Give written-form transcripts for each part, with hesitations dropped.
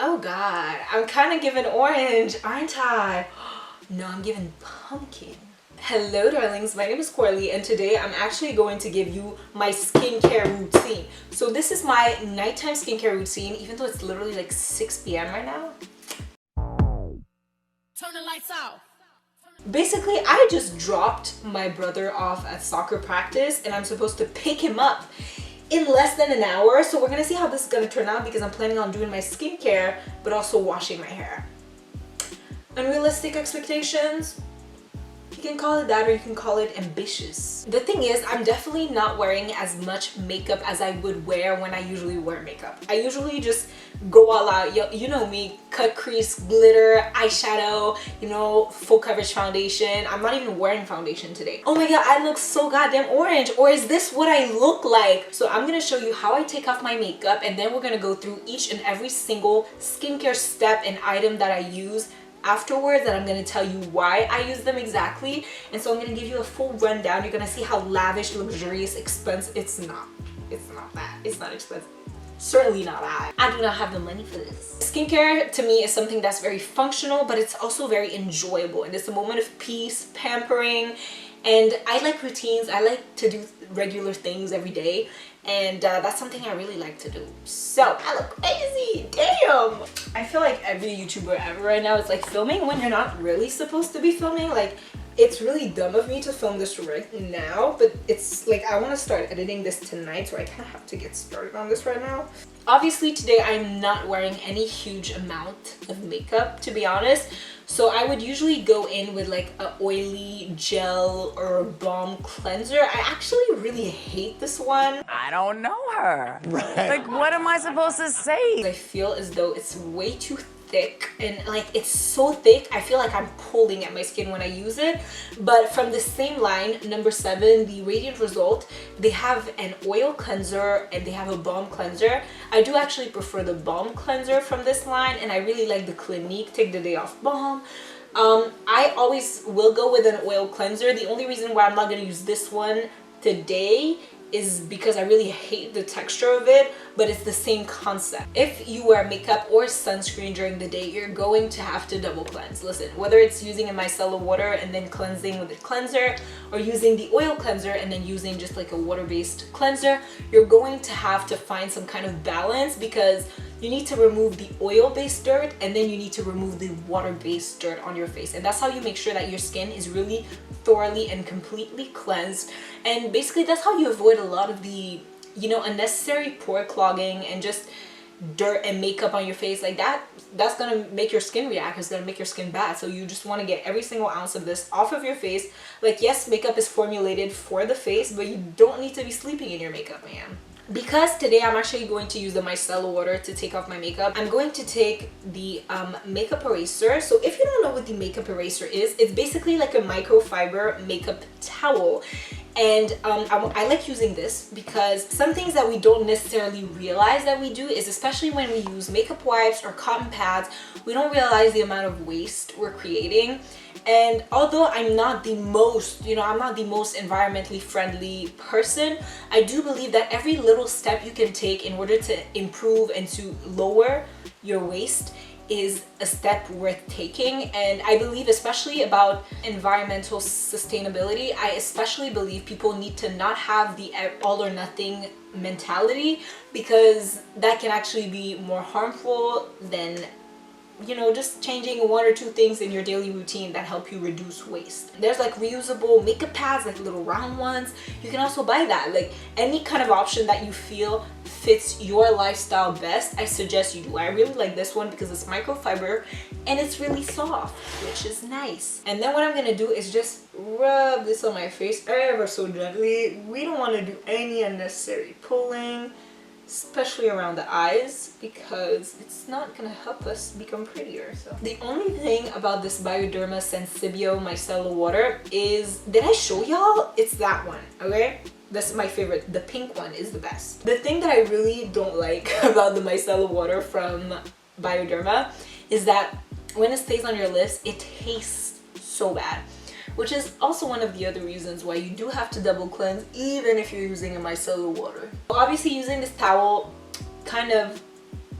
Oh God, I'm kind of giving orange, aren't I? No, I'm giving pumpkin. Hello darlings, my name is Coralie and today I'm actually going to give you my skincare routine. So this is my nighttime skincare routine, even though it's literally like 6 p.m. right now. Turn the lights off. Basically, I just dropped my brother off at soccer practice and I'm supposed to pick him up in less than an hour. So we're gonna see how this is gonna turn out because I'm planning on doing my skincare but also washing my hair. Unrealistic expectations? You can call it that or you can call it ambitious. The thing is, I'm definitely not wearing as much makeup as I would wear when I usually wear makeup. I usually just go all out, you know me, cut crease, glitter, eyeshadow, you know, full coverage foundation. I'm not even wearing foundation today. Oh my god, I look so goddamn orange. Or is this what I look like? So I'm gonna show you how I take off my makeup and then we're gonna go through each and every single skincare step and item that I use afterwards, and I'm going to tell you why I use them exactly. And so I'm going to give you a full rundown. You're going to see how lavish, luxurious, expensive. It's not that. It's not expensive. Certainly not that. I do not have the money for this. Skincare to me is something that's very functional, but it's also very enjoyable, and it's a moment of peace, pampering, and I like routines. I like to do regular things every day, and that's something I really like to do. So I look crazy, damn. I feel like every YouTuber ever right now is like filming when you're not really supposed to be filming. Like, it's really dumb of me to film this right now, but it's like I want to start editing this tonight, so I kind of have to get started on this right now. Obviously today I'm not wearing any huge amount of makeup, to be honest. So I would usually go in with like a oily gel or a balm cleanser. I actually really hate this one. I don't know her. Right. Like, what am I supposed to say? I feel as though it's way too thick, and like it's so thick I feel like I'm pulling at my skin when I use it. But from the same line, number 7, the Radiant Result, they have an oil cleanser and they have a balm cleanser. I do actually prefer the balm cleanser from this line, and I really like the Clinique Take the Day Off Balm. I always will go with an oil cleanser. The only reason why I'm not going to use this one today is because I really hate the texture of it, but it's the same concept. If you wear makeup or sunscreen during the day, you're going to have to double cleanse. Listen, whether it's using a micellar water and then cleansing with a cleanser, or using the oil cleanser and then using just like a water-based cleanser, you're going to have to find some kind of balance, because you need to remove the oil-based dirt and then you need to remove the water-based dirt on your face. And that's how you make sure that your skin is really thoroughly and completely cleansed. And basically that's how you avoid a lot of the, you know, unnecessary pore clogging and just dirt and makeup on your face. Like that's gonna make your skin react. It's gonna make your skin bad. So you just want to get every single ounce of this off of your face. Like, yes, makeup is formulated for the face, but you don't need to be sleeping in your makeup, man. Because today I'm actually going to use the micellar water to take off my makeup, I'm going to take the makeup eraser. So if you don't know what the makeup eraser is, it's basically like a microfiber makeup towel. And I like using this because some things that we don't necessarily realize that we do is, especially when we use makeup wipes or cotton pads, we don't realize the amount of waste we're creating. And although I'm not the most, I'm not the most environmentally friendly person, I do believe that every little step you can take in order to improve and to lower your waste is a step worth taking. And I believe, especially about environmental sustainability, I especially believe people need to not have the all or nothing mentality, because that can actually be more harmful than, just changing 1 or 2 things in your daily routine that help you reduce waste. There's like reusable makeup pads, like little round ones. You can also buy that. Like, any kind of option that you feel fits your lifestyle best, I suggest you do. I really like this one because it's microfiber and it's really soft, which is nice. And then what I'm gonna do is just rub this on my face ever so gently. We don't want to do any unnecessary pulling, especially around the eyes, because it's not gonna help us become prettier. So the only thing about this Bioderma Sensibio micellar water is, did I show y'all? It's that one, okay? That's my favorite. The pink one is the best. The thing that I really don't like about the micellar water from Bioderma is that when it stays on your lips, it tastes so bad, which is also one of the other reasons why you do have to double cleanse even if you're using a micellar water. Obviously, using this towel kind of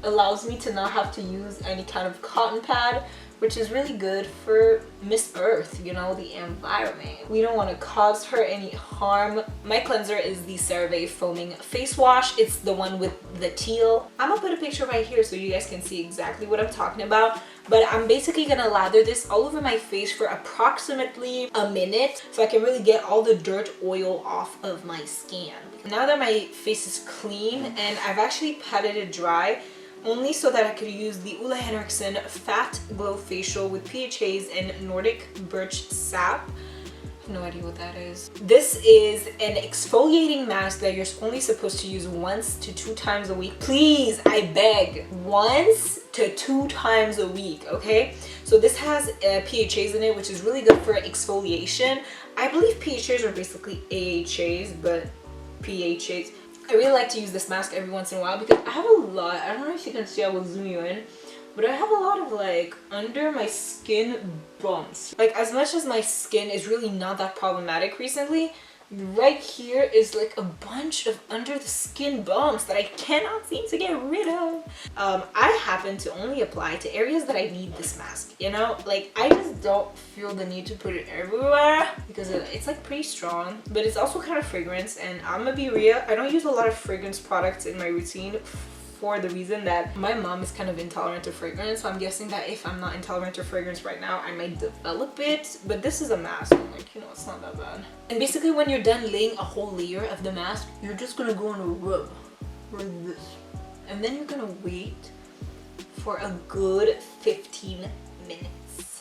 allows me to not have to use any kind of cotton pad, which is really good for Miss Earth, you know, the environment. We don't want to cause her any harm. My cleanser is the CeraVe Foaming Face Wash. It's the one with the teal. I'm gonna put a picture right here so you guys can see exactly what I'm talking about. But I'm basically gonna lather this all over my face for approximately a minute so I can really get all the dirt oil off of my skin. Now that my face is clean and I've actually patted it dry, only so that I could use the Ole Henriksen Fat Glow Facial with PHAs and Nordic Birch Sap. I have no idea what that is. This is an exfoliating mask that you're only supposed to use 1 to 2 times a week. Please, I beg, 1 to 2 times a week, okay? So this has PHAs in it, which is really good for exfoliation. I believe PHAs are basically AHAs, but PHAs. I really like to use this mask every once in a while because I have a lot, I don't know if you can see, I will zoom you in, but I have a lot of like under my skin bumps. Like as much as my skin is really not that problematic recently, right here is like a bunch of under the skin bumps that I cannot seem to get rid of. I happen to only apply to areas that I need this mask, you know? Like I just don't feel the need to put it everywhere because it's like pretty strong, but it's also kind of fragrance, and I'm gonna be real, I don't use a lot of fragrance products in my routine for the reason that my mom is kind of intolerant to fragrance, so I'm guessing that if I'm not intolerant to fragrance right now, I might develop it. But this is a mask, I'm like, you know, it's not that bad. And basically when you're done laying a whole layer of the mask, you're just gonna go on a rub like this, and then you're gonna wait for a good 15 minutes.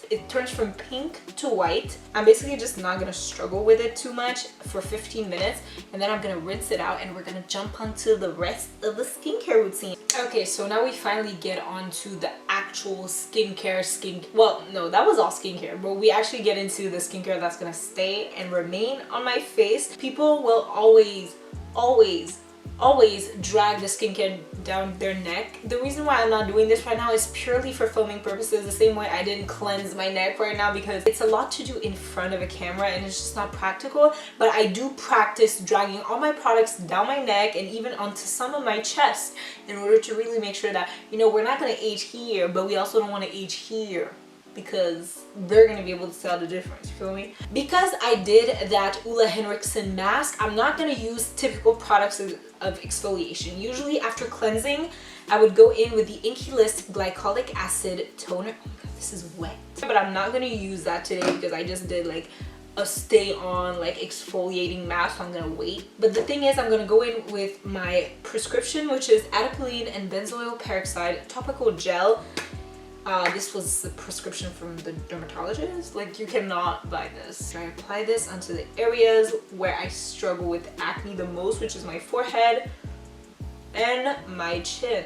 It turns from pink to white. I'm basically just not gonna struggle with it too much for 15 minutes, and then I'm gonna rinse it out and we're gonna jump onto the rest of the skincare routine. Okay, so now we finally get on to the actual skincare. Well, no, that was all skincare, but we actually get into the skincare that's gonna stay and remain on my face. People will always drag the skincare down their neck. The reason why I'm not doing this right now is purely for filming purposes, the same way I didn't cleanse my neck right now because it's a lot to do in front of a camera and it's just not practical. But I do practice dragging all my products down my neck and even onto some of my chest in order to really make sure that, you know, we're not going to age here, but we also don't want to age here, because they're gonna be able to tell the difference, you feel me? Because I did that Ole Henriksen mask, I'm not gonna use typical products of exfoliation. Usually after cleansing, I would go in with the Inkey List Glycolic Acid Toner. Oh my god, this is wet. But I'm not gonna use that today because I just did like a stay on like exfoliating mask, so I'm gonna wait. But the thing is, I'm gonna go in with my prescription, which is adapalene and benzoyl peroxide topical gel. This was a prescription from the dermatologist. Like, you cannot buy this. I apply this onto the areas where I struggle with acne the most, which is my forehead and my chin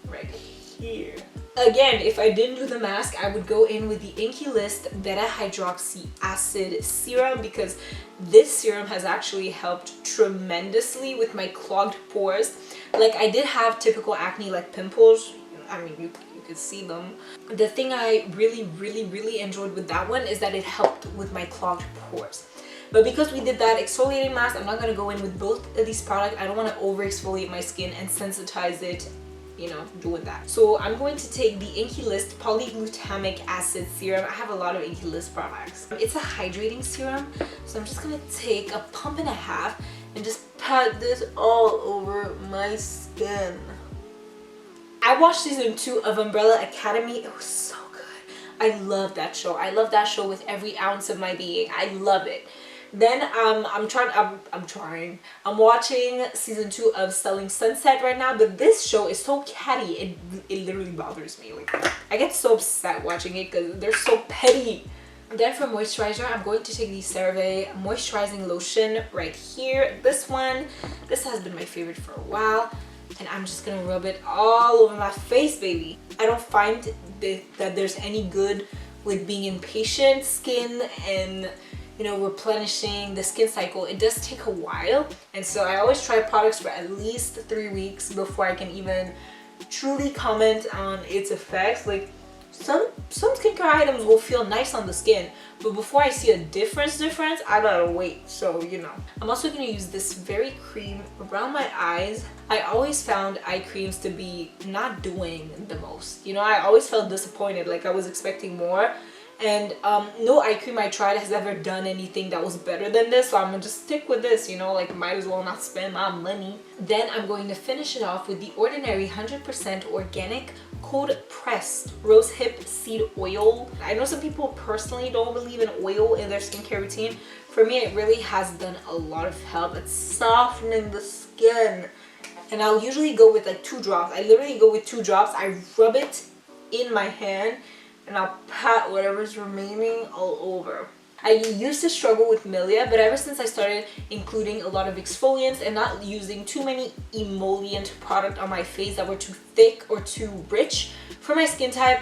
right here. Again, if I didn't do the mask, I would go in with the Inkey List Beta Hydroxy Acid Serum because this serum has actually helped tremendously with my clogged pores. Like, I did have typical acne like pimples. I mean, you could see them. The thing I really enjoyed with that one is that it helped with my clogged pores. But because we did that exfoliating mask, I'm not going to go in with both of these products. I don't want to over exfoliate my skin and sensitize it, you know, doing that. So I'm going to take the Inkey List Polyglutamic Acid Serum. I have a lot of Inkey List products. It's a hydrating serum, so I'm just going to take a pump and a half and just pat this all over my skin. I watched season 2 of Umbrella Academy. It was so good. I love that show. I love that show with every ounce of my being. I love it. Then I'm watching season 2 of Selling Sunset right now, but this show is so catty. It literally bothers me. Like, I get so upset watching it because they're so petty. Then for moisturizer, I'm going to take the CeraVe moisturizing lotion right here. This has been my favorite for a while. And I'm just gonna rub it all over my face, baby. I don't find that there's any good with being in patient skin and, you know, replenishing the skin cycle. It does take a while, and so I always try products for at least 3 weeks before I can even truly comment on its effects. Like, some skincare items will feel nice on the skin, but before I see a difference, I gotta wait. So, you know. I'm also gonna use this very cream around my eyes. I always found eye creams to be not doing the most. You know, I always felt disappointed, like I was expecting more. And no eye cream I tried has ever done anything that was better than this, so I'm gonna just stick with this, you know, like might as well not spend my money. Then I'm going to finish it off with the Ordinary 100% organic cold pressed rosehip seed oil. I know some people personally don't believe in oil in their skincare routine. For me, it really has done a lot of help. It's softening the skin. And I'll usually go with like 2 drops. I literally go with 2 drops. I rub it in my hand and I'll pat whatever's remaining all over. I used to struggle with milia, but ever since I started including a lot of exfoliants and not using too many emollient product on my face that were too thick or too rich for my skin type,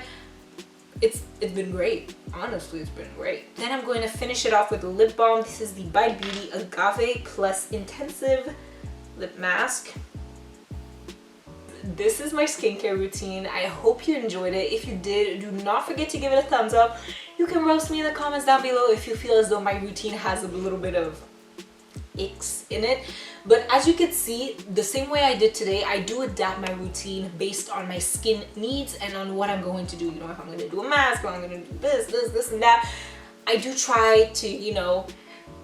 it's been great. Honestly, it's been great. Then I'm going to finish it off with a lip balm. This is the By Beauty Agave Plus Intensive Lip Mask. This is my skincare routine. I hope you enjoyed it. If you did, do not forget to give it a thumbs up. You can roast me in the comments down below if you feel as though my routine has a little bit of icks in it. But as you can see, the same way I did today, I do adapt my routine based on my skin needs and on what I'm going to do. You know, if I'm going to do a mask, or I'm going to do this and that. I do try to, you know,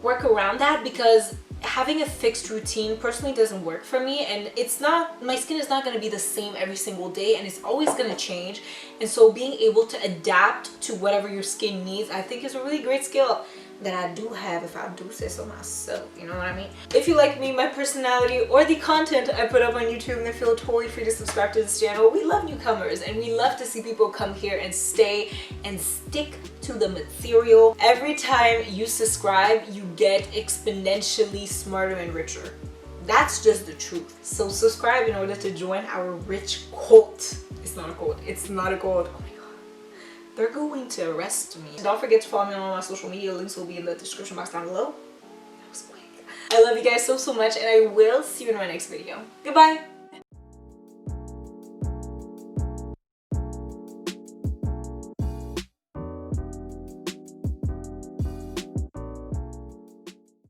work around that, because having a fixed routine personally doesn't work for me, and it's not, my skin is not going to be the same every single day, and it's always going to change. And so being able to adapt to whatever your skin needs, I think, is a really great skill that I do have, if I do say so myself, you know what I mean? If you like me, my personality, or the content I put up on YouTube, then feel totally free to subscribe to this channel. We love newcomers, and we love to see people come here and stay and stick to the material. Every time you subscribe, you get exponentially smarter and richer. That's just the truth. So subscribe in order to join our rich cult. It's not a cult. It's not a cult. Oh my god. They're going to arrest me. Don't forget to follow me on all my social media. Links will be in the description box down below. That was quick. I love you guys so much, and I will see you in my next video. Goodbye.